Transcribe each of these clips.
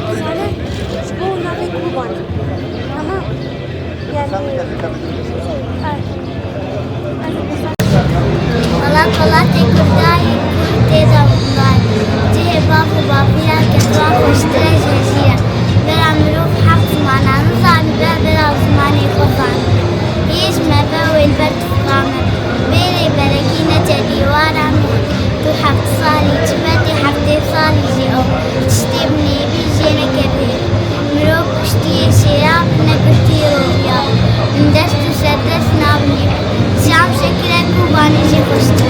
شكون نعطيك كوبون تمام يعني والله طلعت كرداي تيزا والله جيه بابو بابيا كتوان واشتري جزيرة بلا مروف حفظ معنا نظام بلا زماني خفان هيش ما بوي البرد فقامة بيلي بركينة جديوانا تو حفظ صالي جبتي حفظي صالي جيو تشتبني بيجينا كبير مروف اشتي شراب نقرتي روحيا ندست سدس نابني شام شكلك وباني جي خشتي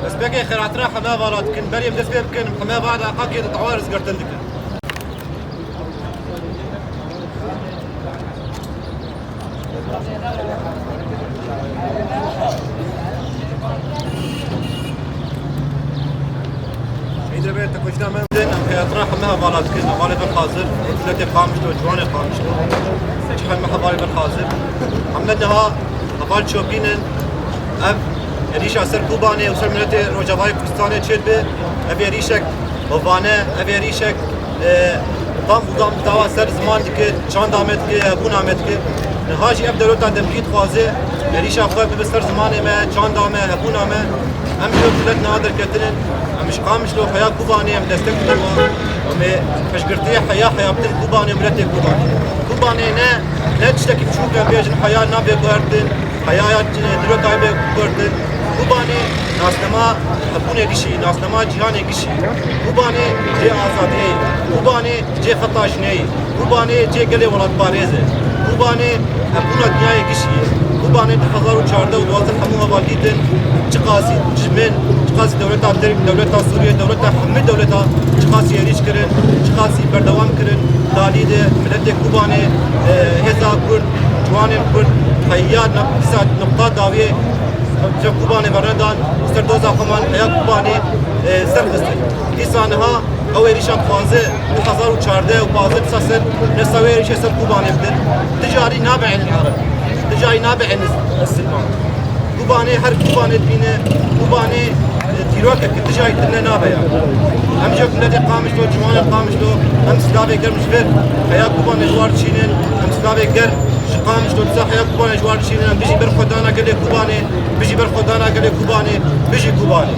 بس بقى خير عطرا حما بارات كن بريم دس بكن حما بعد عقاكي تعوارز قرتندك إذا بيت تكوشنا ما بدنا أم خياطرة حماها بالات كنا بالي بالخازر ثلاثة قامشلو جواني قامشلو شحال ما بالي بالخازر حمدناها أبال شوبينن أب ريشة سر كوباني وسر ملتي روجافاي كريستاني تشيلبي أبي ريشك وفانا أبي ريشك دام ودام دوا سر زمان دكه چند آمد که بون آمد که نهاجی اب دلوتا دمکیت خوازه ریشا خواه ببستر زمان ما چند آمد بون آمد هم جو بلد نادر کتنن همش قامش لو حياة كوباني هم دستك دوا هم فشقرتي حياة بدن كوباني ملتي كوباني نه تشتكي بشو كان بيجن حياة نابي بردن حياة دلوتا بردن كوباني ناسنما هبونه گشی ناسنما جهانی گشی کوبانی جه آزادی کوبانی جه خطاش نی کوبانی جه گله ولاد بارزه کوبانی هبونه دنیای گشی کوبانی 2014 و 12 همو والدین چقاسی جمن چقاسی دولت آمریکا دولت سوریه دولت همه دولت چقاسی ایش کردن چقاسی بردوام کردن دالید ملت کوبانی هزار کرد جوان کرد حیات نقطه داویه جب كوباني بردان سر دوزا خمان يا كوباني سر خستي ديسانها او ريشا خوازه 2014 و 15 سر نسوي ريشا سر كوباني بدن تجاري نابع عن العرب تجاري نابع عن السلمان كوباني هر كوباني بينه كوباني تيروك تجاري تنا نابع هم جوك نادي قامش لو جوان قامش لو هم سلافي قرمش غير يا كوباني جوار تشينن هم سلافي قر قامش لو تصح يا كوباني جوار تشينن بيجي بر خدانا قال كوباني بيجي بر خدانا قال كوباني بيجي كوباني